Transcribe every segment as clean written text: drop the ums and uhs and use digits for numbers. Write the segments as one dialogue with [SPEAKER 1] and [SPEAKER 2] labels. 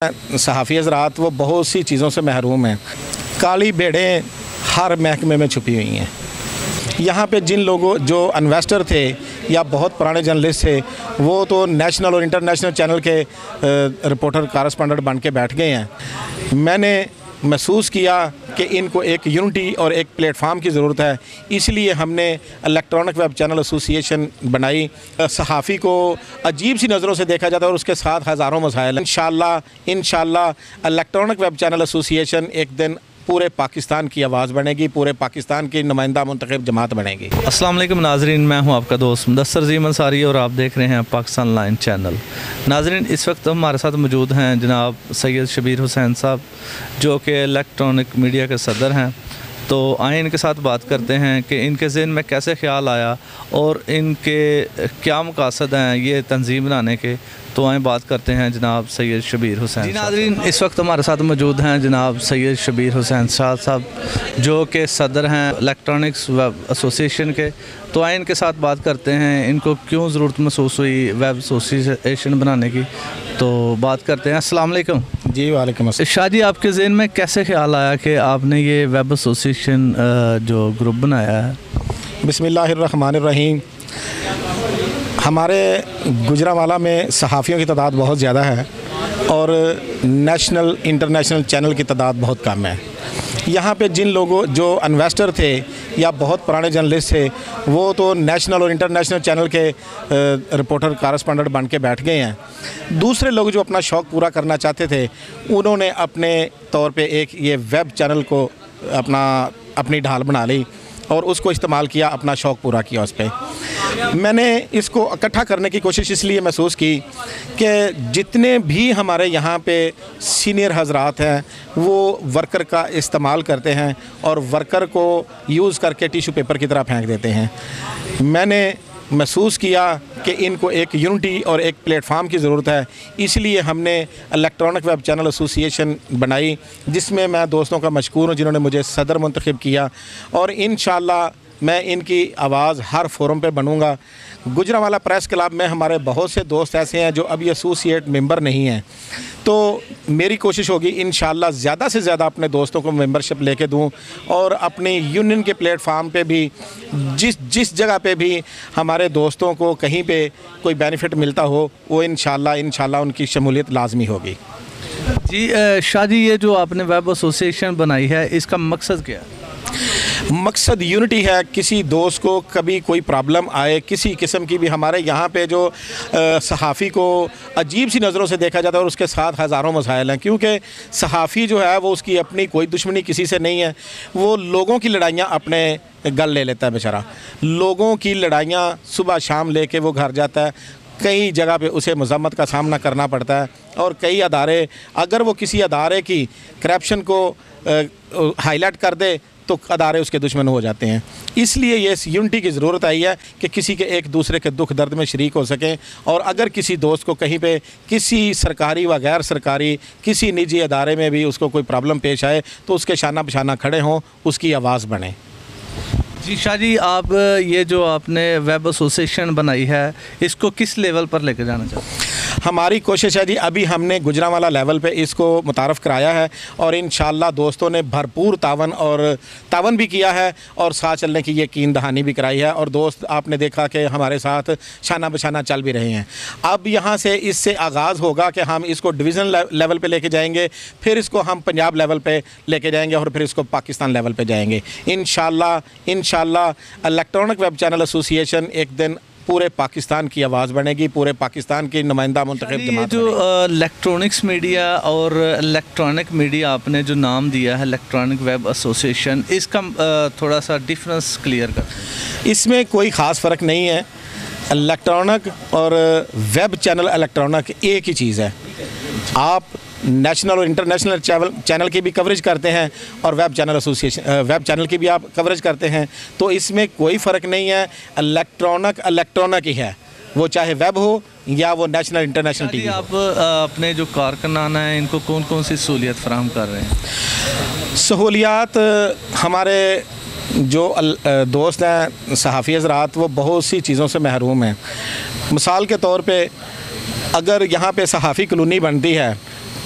[SPEAKER 1] सहाफ़ी हज़रात वो बहुत सी चीज़ों से महरूम हैं। काली भेड़ें हर महकमे में छुपी हुई हैं। यहाँ पे जिन लोगों जो इन्वेस्टर थे या बहुत पुराने जर्नलिस्ट थे वो तो नेशनल और इंटरनेशनल चैनल के रिपोर्टर कॉरेस्पॉन्डेंट बन के बैठ गए हैं। मैंने महसूस किया कि इनको एक यूनिटी और एक प्लेटफार्म की ज़रूरत है, इसलिए हमने इलेक्ट्रॉनिक वेब चैनल एसोसिएशन बनाई। सहाफ़ी को अजीब सी नज़रों से देखा जाता है और उसके साथ हज़ारों मसाइल। इंशाल्लाह इलेक्ट्रॉनिक वेब चैनल एसोसिएशन एक दिन पूरे पाकिस्तान की आवाज़ बनेगी, पूरे पाकिस्तान की नुमाइंदा मुंतखब जमात बनेगी।
[SPEAKER 2] अस्सलाम वालेकुम नाजरीन, मैं हूं आपका दोस्त मुदस्सर ज़ीम अंसारी और आप देख रहे हैं पाकिस्तान लाइन चैनल। नाजरीन, इस वक्त हमारे साथ मौजूद हैं जनाब सैयद शबीर हुसैन साहब, जो कि इलेक्ट्रॉनिक मीडिया के सदर हैं। तो आए इनके साथ बात करते हैं कि इनके ज़हन में कैसे ख्याल आया और इनके क्या मकासद हैं ये तंजीम बनाने के। तो आए बात करते हैं जनाब सैयद शबीर हुसैन। जी नाज़रीन, इस वक्त हमारे साथ मौजूद हैं जनाब सैयद शबीर हुसैन साहब, जो कि सदर हैं इलेक्ट्रॉनिक्स वेब एसोसिएशन के। तो आए इनके साथ बात करते हैं इनको क्यों ज़रूरत महसूस हुई वेब एसोसिएशन बनाने की। तो बात करते हैं। अस्सलाम वालेकुम।
[SPEAKER 1] जी वालेकुम अस्सलाम।
[SPEAKER 2] शाह जी, आपके ज़हन में कैसे ख्याल आया कि आपने ये वेब एसोसिएशन जो ग्रुप बनाया है?
[SPEAKER 1] बिस्मिल्लाहिर्रहमानिर्रहीम। हमारे गुजरांवाला में सहाफ़ियों की तादाद बहुत ज़्यादा है और नेशनल इंटरनेशनल चैनल की तादाद बहुत कम है। यहाँ पे जिन लोगों जो इन्वेस्टर थे या बहुत पुराने जर्नलिस्ट थे वो तो नेशनल और इंटरनेशनल चैनल के रिपोर्टर कॉरेस्पॉन्डेंट बन के बैठ गए हैं। दूसरे लोग जो अपना शौक़ पूरा करना चाहते थे उन्होंने अपने तौर पे एक ये वेब चैनल को अपनी ढाल बना ली और उसको इस्तेमाल किया, अपना शौक़ पूरा किया उस पर। मैंने इसको इकट्ठा करने की कोशिश इसलिए महसूस की कि जितने भी हमारे यहाँ पे सीनियर हज़रात हैं वो वर्कर का इस्तेमाल करते हैं और वर्कर को यूज़ करके टिश्यू पेपर की तरह फेंक देते हैं। मैंने महसूस किया कि इनको एक यूनिटी और एक प्लेटफार्म की ज़रूरत है, इसलिए हमने इलेक्ट्रॉनिक वेब चैनल एसोसिएशन बनाई, जिसमें मैं दोस्तों का मशकूर हूँ जिन्होंने मुझे सदर मुंतखब किया। और इंशाल्लाह मैं इनकी आवाज़ हर फोरम पे बनूँगा। गुजरांवाला प्रेस क्लब में हमारे बहुत से दोस्त ऐसे हैं जो अभी एसोसिएट मेंबर नहीं हैं, तो मेरी कोशिश होगी इंशाल्लाह ज़्यादा से ज़्यादा अपने दोस्तों को मेंबरशिप लेके दूं और अपनी यूनियन के प्लेटफार्म पे भी जिस जगह पे भी हमारे दोस्तों को कहीं पे कोई बेनिफिट मिलता हो वो इंशाल्लाह उनकी शमूलियत लाजमी होगी।
[SPEAKER 2] जी शाह जी, ये जो आपने वेब एसोसिएशन बनाई है इसका मकसद क्या है?
[SPEAKER 1] मकसद यूनिटी है। किसी दोस्त को कभी कोई प्रॉब्लम आए किसी किस्म की भी, हमारे यहाँ पे जो सहाफ़ी को अजीब सी नज़रों से देखा जाता है और उसके साथ हज़ारों मसाइल हैं, क्योंकि सहाफ़ी जो है वो उसकी अपनी कोई दुश्मनी किसी से नहीं है। वो लोगों की लड़ाइयाँ अपने गल ले लेता है बेचारा, लोगों की लड़ाइयाँ सुबह शाम लेके वो घर जाता है। कई जगह पे उसे मज़म्मत का सामना करना पड़ता है और कई अदारे, अगर वो किसी अदारे की करप्शन को हाईलाइट कर दे तो अदारे उसके दुश्मन हो जाते हैं। इसलिए ये यूनिटी की ज़रूरत आई है कि किसी के एक दूसरे के दुख दर्द में शरीक हो सकें। और अगर किसी दोस्त को कहीं पे किसी सरकारी व गैर सरकारी किसी निजी अदारे में भी उसको कोई प्रॉब्लम पेश आए तो उसके शाना बशाना खड़े हों, उसकी आवाज़ बने।
[SPEAKER 2] जी शाह जी, आप ये जो आपने वेब एसोसिएशन बनाई है इसको किस लेवल पर लेकर जाना चाहते हैं?
[SPEAKER 1] हमारी कोशिश है जी, अभी हमने गुजरांवाला लेवल पे इसको मुतारफ़ कराया है और इंशाल्लाह दोस्तों ने भरपूर तावन भी किया है और साथ चलने की यकीन दहानी भी कराई है। और दोस्त आपने देखा कि हमारे साथ शाना बशाना चल भी रहे हैं। अब यहाँ से इससे आगाज़ होगा कि हम इसको डिवीज़न लेवल पे लेके जाएंगे, फिर इसको हम पंजाब लेवल पे लेके जाएंगे और फिर इसको पाकिस्तान लेवल पे जाएंगे। इंशाल्लाह इलेक्ट्रॉनिक वेब चैनल एसोसिएशन एक दिन पूरे पाकिस्तान की आवाज़ बनेगी, पूरे पाकिस्तान की नुमाइंदा मुंतखब जमात।
[SPEAKER 2] जो इलेक्ट्रॉनिक्स मीडिया और इलेक्ट्रॉनिक मीडिया आपने जो नाम दिया है इलेक्ट्रॉनिक वेब एसोसिएशन, इसका थोड़ा सा डिफरेंस क्लियर कर।
[SPEAKER 1] इसमें कोई ख़ास फ़र्क नहीं है। इलेक्ट्रॉनिक और वेब चैनल इलेक्ट्रॉनिक एक ही चीज़ है। आप नेशनल और इंटरनेशनल चैनल की भी कवरेज करते हैं और वेब चैनल की भी आप कवरेज करते हैं, तो इसमें कोई फ़र्क नहीं है। इलेक्ट्रॉनिक ही है, वो चाहे वेब हो या वो नेशनल इंटरनेशनल टीवी।
[SPEAKER 2] आप अपने जो कारकुनान हैं इनको कौन कौन सी सहूलियत फराहम कर रहे हैं?
[SPEAKER 1] सहूलियात हमारे जो दोस्त हैं सहाफ़ी हज़रात वो बहुत सी चीज़ों से महरूम हैं। मिसाल के तौर पे अगर यहाँ पे सहाफ़ी कॉलोनी बनती है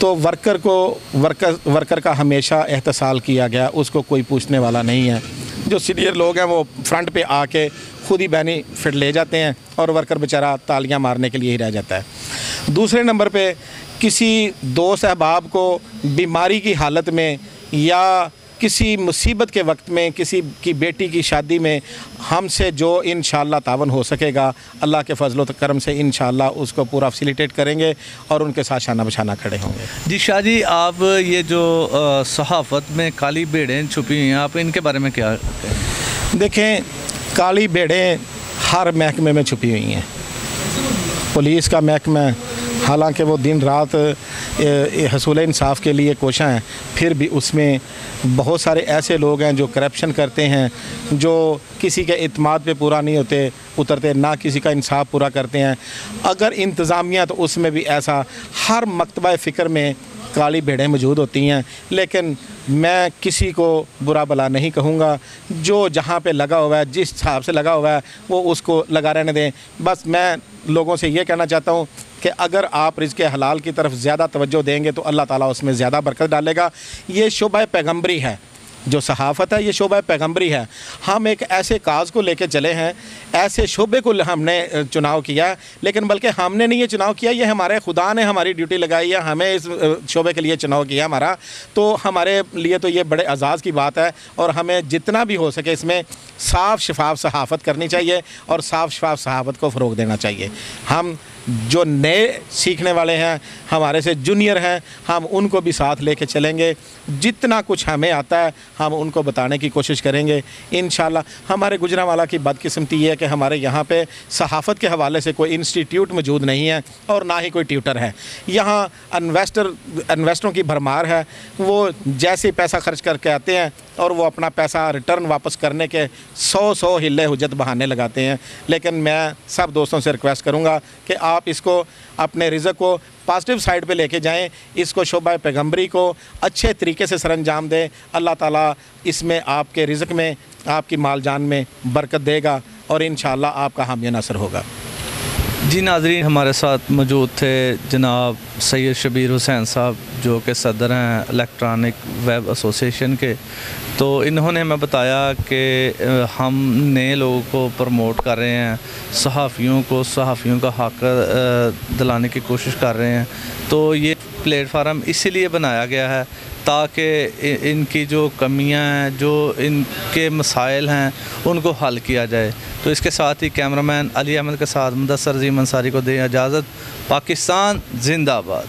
[SPEAKER 1] तो वर्कर का हमेशा एहतसाल किया गया, उसको कोई पूछने वाला नहीं है। जो सीनियर लोग हैं वो फ्रंट पे आके खुद ही बेनिफिट ले जाते हैं और वर्कर बेचारा तालियां मारने के लिए ही रह जाता है। दूसरे नंबर पे किसी दोस्त अहबाब को बीमारी की हालत में या किसी मुसीबत के वक्त में, किसी की बेटी की शादी में हमसे जो इंशाअल्लाह तावन हो सकेगा, अल्लाह के फजल व करम से इंशाअल्लाह उसको पूरा फैसिलिटेट करेंगे और उनके साथ शाना बशाना खड़े होंगे।
[SPEAKER 2] जी शाह जी, आप ये जो सहाफ़त में काली भेड़ें छुपी हुई हैं, आप इनके बारे में क्या कहते हैं?
[SPEAKER 1] देखें, काली भेड़ें हर महकमे में छुपी हुई हैं। पुलिस का महकमा, हालांकि वो दिन रात हसूल इंसाफ के लिए कोशा हैं, फिर भी उसमें बहुत सारे ऐसे लोग हैं जो करप्शन करते हैं, जो किसी के इत्माद पे पूरा नहीं उतरते, ना किसी का इंसाफ पूरा करते हैं। अगर इंतज़ामिया तो उसमें भी ऐसा हर मकतबा फ़िक्र में काली भेड़ें मौजूद होती हैं। लेकिन मैं किसी को बुरा भला नहीं कहूँगा, जो जहाँ पे लगा हुआ है, जिस हिसाब से लगा हुआ है वो उसको लगा रहने दें। बस मैं लोगों से ये कहना चाहता हूँ कि अगर आप रिज़्क़ हलाल की तरफ ज़्यादा तवज्जो देंगे तो अल्लाह ताला उसमें ज़्यादा बरकत डालेगा। ये शोबा पैगम्बरी है, जो सहाफ़त है ये शोबा पैगम्बरी है। हम एक ऐसे काज को लेके चले हैं, ऐसे शोबे को हमने चुनाव किया, लेकिन बल्कि हमने नहीं ये चुनाव किया, ये हमारे खुदा ने हमारी ड्यूटी लगाई है, हमें इस शोबे के लिए चुनाव किया हमारा। तो हमारे लिए तो ये बड़े एजाज़ की बात है और हमें जितना भी हो सके इसमें साफ़ शफाफ सहाफ़त करनी चाहिए और साफ़ शफाफ सहाफ़त को फ़रोग़ देना चाहिए। हम जो नए सीखने वाले हैं, हमारे से जूनियर हैं, हम उनको भी साथ लेके चलेंगे। जितना कुछ हमें आता है हम उनको बताने की कोशिश करेंगे इंशाल्लाह। हमारे गुजरांवाला की बदकिस्मती ये है कि हमारे यहाँ पे सहाफ़त के हवाले से कोई इंस्टीट्यूट मौजूद नहीं है और ना ही कोई ट्यूटर है। यहाँ इन्वेस्टरों की भरमार है, वो जैसे पैसा खर्च करके आते हैं और वो अपना पैसा रिटर्न वापस करने के 100 हिल्ले हुज्जत बहाने लगाते हैं। लेकिन मैं सब दोस्तों से रिक्वेस्ट करूँगा कि आप इसको अपने रिज़्क़ को पॉजिटिव साइड पे लेके जाएं, इसको शोबा पैगम्बरी को अच्छे तरीके से सरअंजाम दें। अल्लाह ताला इसमें आपके रिज़्क़ में, आपकी माल जान में बरकत देगा और इंशाअल्लाह आपका हामी नसर होगा।
[SPEAKER 2] जी नाज़रीन, हमारे साथ मौजूद थे जनाब सैयद शबीर हुसैन साहब, जो कि सदर हैं इलेक्ट्रॉनिक वेब एसोसिएशन के। तो इन्होंने हमें बताया कि हम नए लोगों को प्रमोट कर रहे हैं, सहाफ़ियों का हक़ दिलाने की कोशिश कर रहे हैं। तो ये प्लेटफार्म इसीलिए बनाया गया है ताकि इनकी जो कमियां हैं, जो इनके मसाइल हैं, उनको हल किया जाए। तो इसके साथ ही कैमरामैन अली अहमद के साथ मुदस्सर अजीम अंसारी को दें इजाज़त। पाकिस्तान जिंदाबाद।